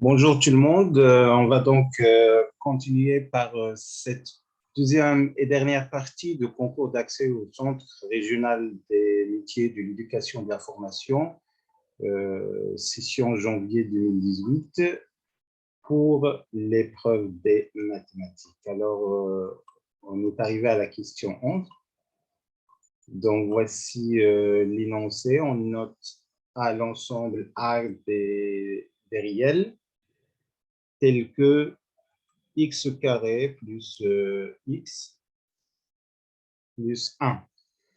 Bonjour tout le monde. On va donc continuer par cette deuxième et dernière partie de concours d'accès au Centre régional des métiers de l'éducation et de la formation, session janvier 2018, pour l'épreuve des mathématiques. Alors, on est arrivé à la question 11. Donc, voici l'énoncé. On note à l'ensemble A des réels tels que x carré plus x plus 1,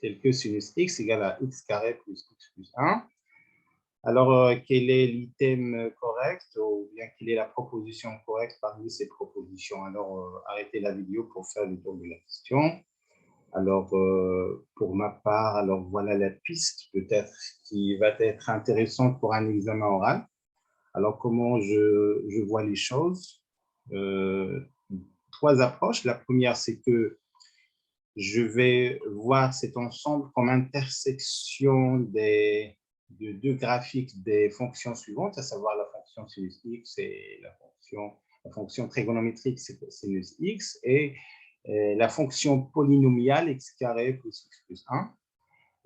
tel que sinus x égale à x carré plus x plus 1. Alors, quel est l'item correct ou bien quelle est la proposition correcte parmi ces propositions? Alors, arrêtez la vidéo pour faire le tour de la question. Alors, pour ma part, alors voilà la piste peut-être qui va être intéressante pour un examen oral. Alors, comment je vois les choses? Trois approches. La première, c'est que je vais voir cet ensemble comme intersection de deux graphiques des fonctions suivantes, à savoir la fonction sinus x et la fonction trigonométrique sinus x et la fonction polynomiale x carré plus x plus 1.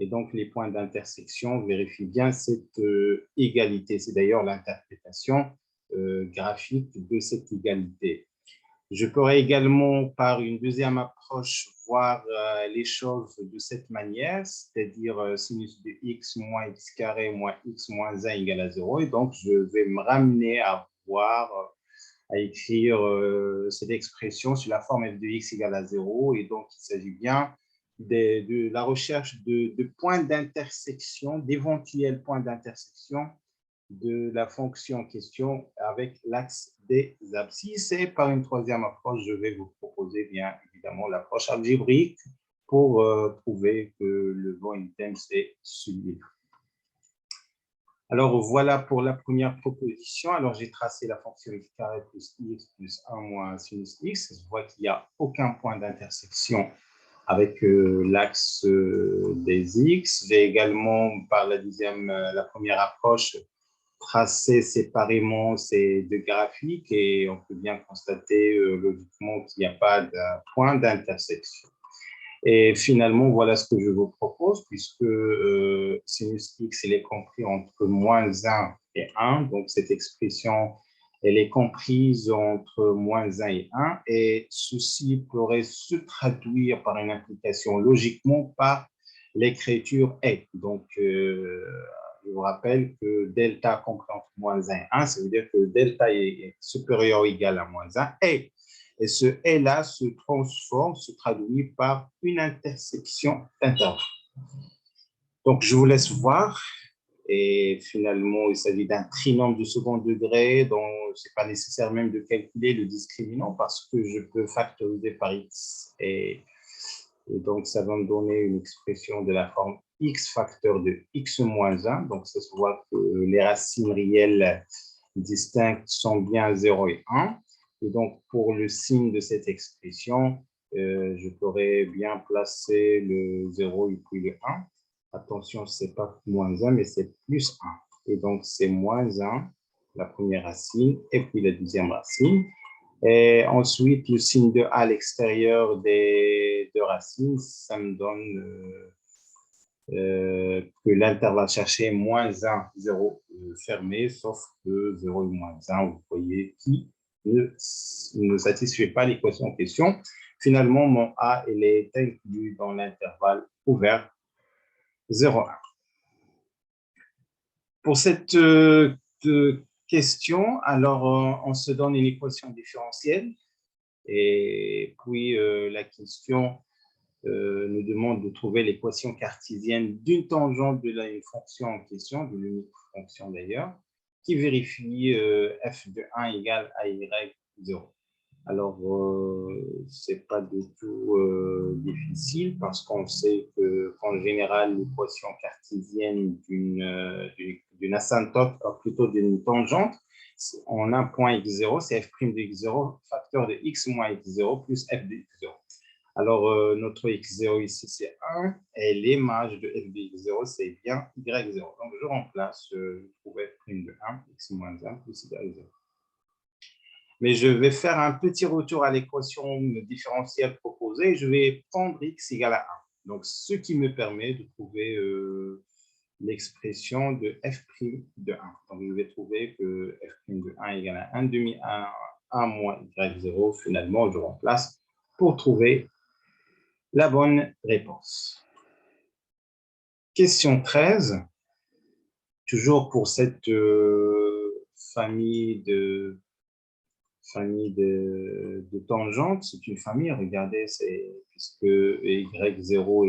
Et donc, les points d'intersection vérifient bien cette égalité. C'est d'ailleurs l'interprétation graphique de cette égalité. Je pourrais également, par une deuxième approche, voir les choses de cette manière, c'est-à-dire sinus de x moins x carré moins x moins 1 égale à 0. Et donc, je vais me ramener à écrire cette expression sur la forme f de x égale à 0. Et donc, il s'agit bien de la recherche de points d'intersection, d'éventuels points d'intersection de la fonction en question avec l'axe des abscisses. Et par une troisième approche, je vais vous proposer bien évidemment l'approche algébrique pour prouver que le bon item, c'est celui-là. Alors, voilà pour la première proposition. Alors, j'ai tracé la fonction x carré plus x plus 1 moins sinus x. Je vois qu'il n'y a aucun point d'intersection avec l'axe des x. J'ai également, par la première approche, tracé séparément ces deux graphiques et on peut bien constater logiquement qu'il n'y a pas de point d'intersection. Et finalement, voilà ce que je vous propose, puisque sinus x, il est compris entre moins 1 et 1. Donc, cette expression, elle est comprise entre moins 1 et 1. Et ceci pourrait se traduire par une implication logiquement par l'écriture est. Donc, je vous rappelle que delta compris entre moins 1 et 1, ça veut dire que delta est supérieur ou égal à moins 1 et ce « et » là se transforme, se traduit par une intersection d'intervalles. Donc, je vous laisse voir. Et finalement, il s'agit d'un trinôme du second degré dont ce n'est pas nécessaire même de calculer le discriminant parce que je peux factoriser par x. Et donc, ça va me donner une expression de la forme x facteur de x moins 1. Donc, ça se voit que les racines réelles distinctes sont bien 0 et 1. Et donc, pour le signe de cette expression, je pourrais bien placer le 0 et puis le 1. Attention, ce n'est pas moins 1, mais c'est plus 1. Et donc, c'est moins 1, la première racine, et puis la deuxième racine. Et ensuite, le signe de A à l'extérieur des deux racines, ça me donne que l'intervalle cherché est moins 1, 0 fermé, sauf que 0 et moins 1, vous voyez, qui ne satisfait pas l'équation en question. Finalement, mon A, il est inclus dans l'intervalle ouvert 0,1. Pour cette question, alors on se donne une équation différentielle et puis la question nous demande de trouver l'équation cartésienne d'une tangente de la fonction en question, de l'unique fonction d'ailleurs, qui vérifie f de 1 égale à y 0. Alors, ce n'est pas du tout difficile parce qu'on sait qu'en général, l'équation cartésienne d'une asymptote, plutôt d'une tangente, on a un point x0, c'est f' de x0, facteur de x moins x0 plus f de x0. Alors, notre x0 ici, c'est 1, et l'image de f de x0, c'est bien y0. Donc, je remplace, je trouve f' de 1, x moins 1 plus y0. Mais je vais faire un petit retour à l'équation différentielle proposée. Je vais prendre x égale à 1. Donc, ce qui me permet de trouver l'expression de f' de 1. Donc, je vais trouver que f' de 1 égale à 1 demi à 1 moins y0. Finalement, je remplace pour trouver la bonne réponse. Question 13. Toujours pour cette famille de tangentes. C'est une famille, regardez, puisque y0,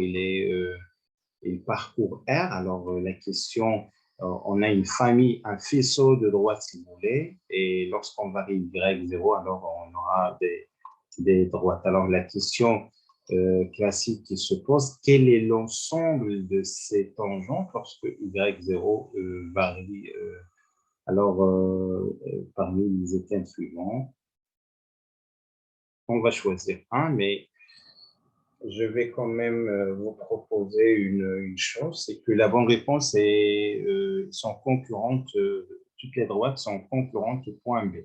il parcourt R. Alors, la question, on a une famille, un faisceau de droites, si vous voulez, et lorsqu'on varie y0, alors on aura des droites. Alors, la question classique qui se pose, quel est l'ensemble de ces tangentes lorsque y0 varie parmi les états suivants, on va choisir un, mais je vais quand même vous proposer une chose, c'est que la bonne réponse sont concurrentes, toutes les droites sont concurrentes au point B.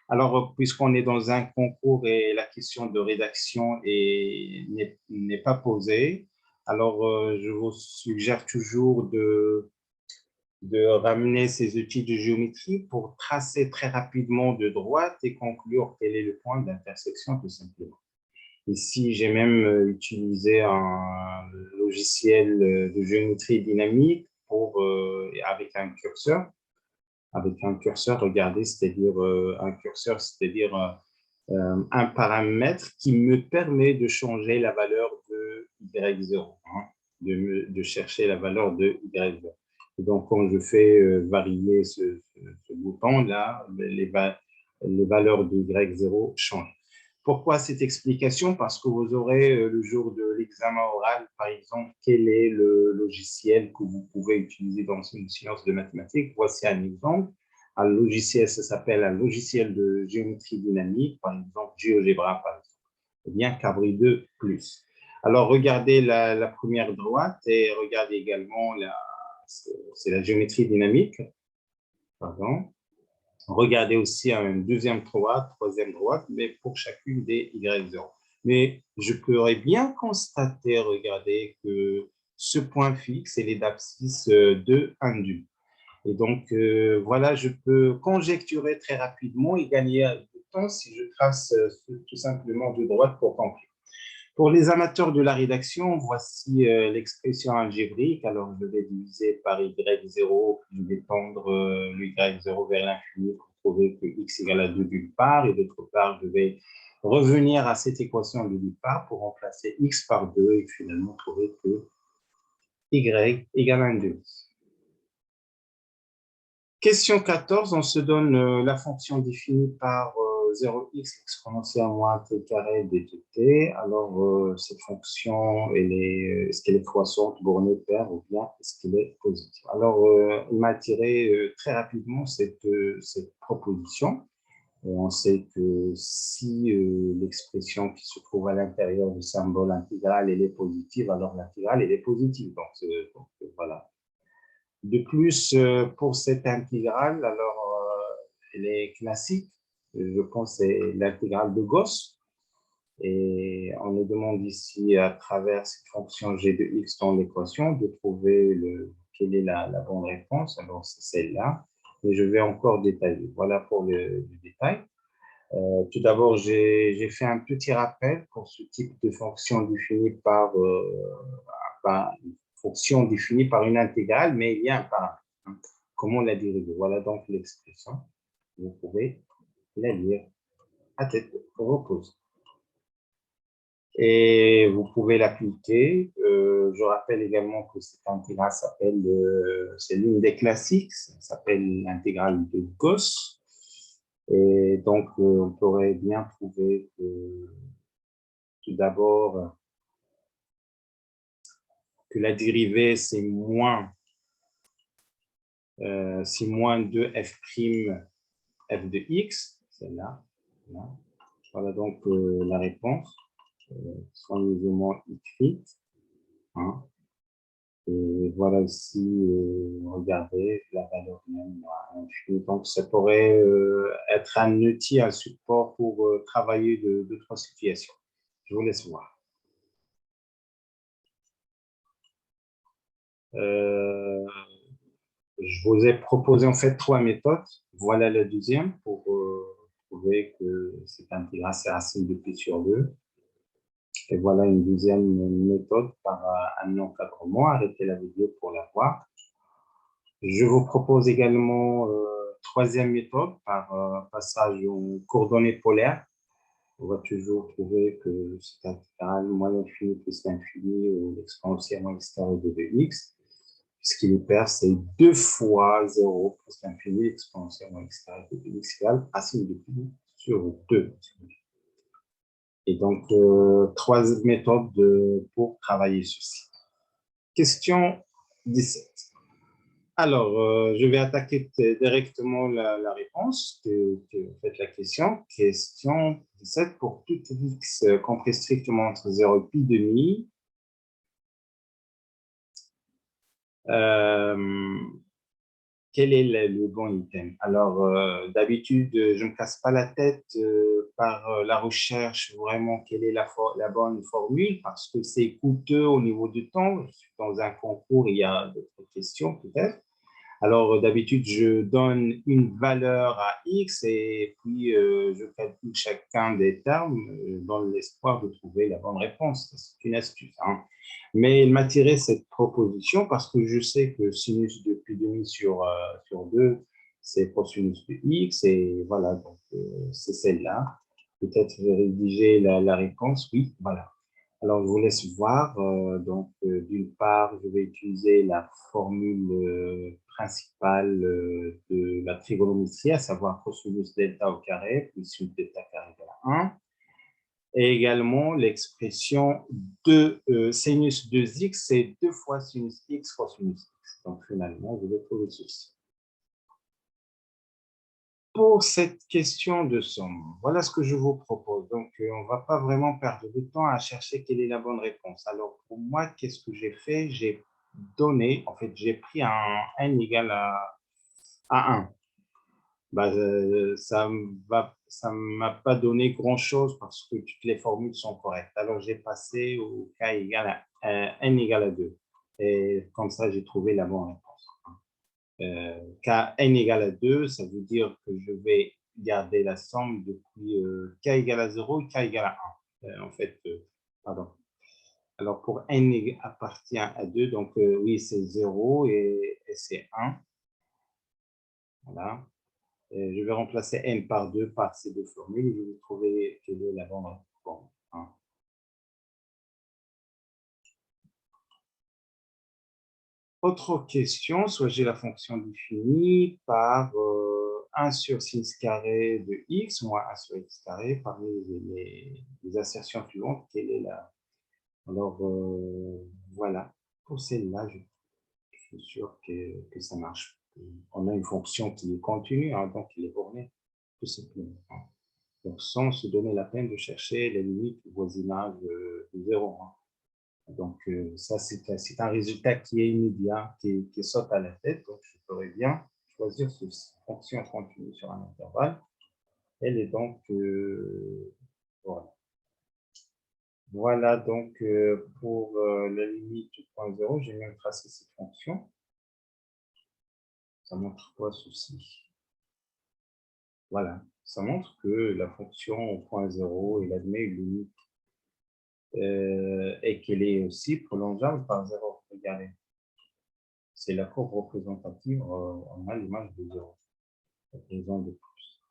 Alors, puisqu'on est dans un concours et la question de rédaction n'est pas posée, alors je vous suggère toujours de ramener ces outils de géométrie pour tracer très rapidement de droite et conclure quel est le point d'intersection tout simplement. Ici, j'ai même utilisé un logiciel de géométrie dynamique avec un curseur. Avec un curseur, regardez, c'est-à-dire un curseur, c'est-à-dire un paramètre qui me permet de changer la valeur de y0, hein, de chercher la valeur de y0. Et donc, quand je fais varier ce bouton-là, les valeurs de y0 changent. Pourquoi cette explication? Parce que vous aurez le jour de l'examen oral, par exemple, quel est le logiciel que vous pouvez utiliser dans une science de mathématiques. Voici un exemple. Un logiciel, ça s'appelle un logiciel de géométrie dynamique, par exemple GeoGebra, par exemple, ou bien Cabri 2 plus. Alors, regardez la première droite et regardez également c'est la géométrie dynamique. Pardon. Regardez aussi une deuxième droite, troisième droite, mais pour chacune des y0. Mais je pourrais bien constater, regardez, que ce point fixe, il est d'abscisse de 1 demi. Et donc, voilà, je peux conjecturer très rapidement et gagner du temps si je trace tout simplement de droite pour conclure. Pour les amateurs de la rédaction, voici l'expression algébrique. Alors, je vais diviser par y0, puis je vais tendre le y0 vers l'infini pour trouver que x égale à 2 d'une part, et d'autre part, je vais revenir à cette équation de d'une part pour remplacer x par 2 et finalement trouver que y égale à 1 demi. Question 14, on se donne la fonction définie par 0x exponentielle moins t carré dt. Alors, cette fonction, est-ce qu'elle est croissante, bornée, paire, ou bien est-ce qu'elle est positive? Alors, il m'a attiré très rapidement cette proposition. Et on sait que si l'expression qui se trouve à l'intérieur du symbole intégral, elle est positive, alors l'intégrale, elle est positive. Donc voilà. De plus, pour cette intégrale, alors elle est classique, je pense que c'est l'intégrale de Gauss. Et on nous demande ici, à travers cette fonction g de x dans l'équation, de trouver quelle est la bonne réponse. Alors, c'est celle-là. Et je vais encore détailler. Voilà pour le détail. Tout d'abord, j'ai fait un petit rappel pour ce type de fonction définie par une fonction définie par une intégrale, mais il y a un paramètre. Comment la dériver? Voilà donc l'expression. Vous pouvez la lire à tête reposée. Et vous pouvez l'appliquer. Je rappelle également que cette intégrale s'appelle, c'est l'une des classiques, ça s'appelle l'intégrale de Gauss. Et donc, on pourrait bien trouver que, tout d'abord, que la dérivée, c'est moins 2f' f de x, celle-là. Voilà donc la réponse, soigneusement écrite. Hein. Et voilà aussi, regardez, la valeur même à 1 infini. Donc, ça pourrait être un outil, un support pour travailler de deux, trois situations. Je vous laisse voir. Je vous ai proposé en fait 3 méthodes. Voilà la deuxième pour prouver que cette intégrale, c'est racine de pi sur 2. Et voilà une deuxième méthode par un encadrement. Arrêtez la vidéo pour la voir. Je vous propose également troisième méthode par passage aux coordonnées polaires. On va toujours trouver que cette intégrale moins l'infini plus l'infini ou l'exponentielle moins x carré de x. Ce qui nous perd, c'est 2 fois 0 plus l'infini, l'exponentielle moins x carré de x égale racine de pi sur 2. Et donc, 3 méthodes pour travailler ceci. Question 17. Alors, je vais attaquer directement la réponse que faites la question. Question 17. Pour toute x comprise strictement entre 0 et pi demi, quel est le bon item? Alors, d'habitude, je ne me casse pas la tête par la recherche vraiment quelle est la bonne formule parce que c'est coûteux au niveau du temps. Dans un concours, il y a d'autres questions peut-être. Alors, d'habitude, je donne une valeur à x et puis je calcule chacun des termes dans l'espoir de trouver la bonne réponse. C'est une astuce. Hein. Mais il m'a tiré cette proposition parce que je sais que sinus de pi demi sur 2, c'est cosinus de x et voilà, donc c'est celle-là. Peut-être je vais rédiger la réponse. Oui, voilà. Alors, je vous laisse voir. Donc, d'une part, je vais utiliser la formule principale de la trigonométrie, à savoir cosinus delta au carré plus sin delta carré égale à 1. Et également l'expression de sinus de x, c'est 2 fois sinus x cosinus x. Donc, finalement, je vais trouver ceci. Pour cette question de somme, voilà ce que je vous propose. Donc, on ne va pas vraiment perdre de temps à chercher quelle est la bonne réponse. Alors, pour moi, qu'est-ce que j'ai fait? J'ai donné, en fait, j'ai pris un n égale à 1. Bah, ça ne m'a pas donné grand-chose parce que toutes les formules sont correctes. Alors, j'ai passé au k égale à n égale à 2. Et comme ça, j'ai trouvé la bonne réponse. K n égale à 2, ça veut dire que je vais garder la somme depuis k égale à 0 et k égale à 1. En fait, pardon. Alors, pour n appartient à 2, donc oui, c'est 0 et c'est 1. Voilà. Je vais remplacer n par 2 par ces deux formules. Je vais trouver quelle est la bonne réponse. Hein. Autre question, soit j'ai la fonction définie par 1 sur sin carré de x moins 1 sur x carré parmi les assertions suivantes. Quelle est la... Alors, voilà. Pour celle-là, je suis sûr que ça marche. On a une fonction qui est continue, hein, donc il est borné, tout simplement. Hein. Donc, sans se donner la peine de chercher les limites du voisinage de 0. Hein. Donc, ça, c'est un résultat qui est immédiat, qui saute à la tête. Donc, je pourrais bien choisir cette fonction continue sur un intervalle. Elle est donc, voilà. Voilà donc pour la limite du point 0, j'ai même tracé cette fonction. Ça montre quoi ceci? Voilà, ça montre que la fonction au point 0, elle admet une limite et qu'elle est aussi prolongeable par 0. Regardez. C'est la courbe représentative, on a l'image de 0. Raison de plus.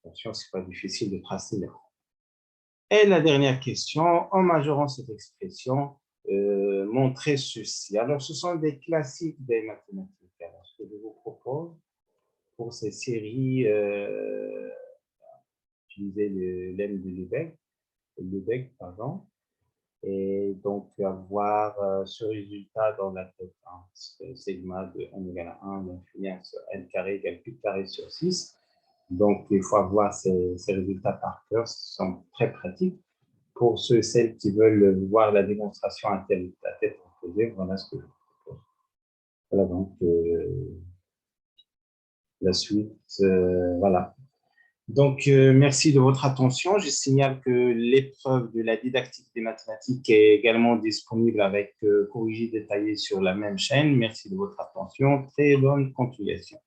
Attention, ce n'est pas difficile de tracer les courbes. Et la dernière question, en majorant cette expression, montrez ceci. Alors, ce sont des classiques des mathématiques. Alors, ce que je vous propose pour ces séries, utiliser le lemme de Lebesgue, pardon, et donc avoir ce résultat dans la tête, hein, sigma de n égale à 1, l'infini sur n carré égale pi carré sur 6. Donc, il faut avoir ces résultats par cœur, ce sont très pratiques. Pour ceux et celles qui veulent voir la démonstration à tête reposée, voilà ce que je propose. Voilà donc la suite. Voilà. Donc, merci de votre attention. Je signale que l'épreuve de la didactique des mathématiques est également disponible avec corrigé détaillé sur la même chaîne. Merci de votre attention. Très bonne continuation.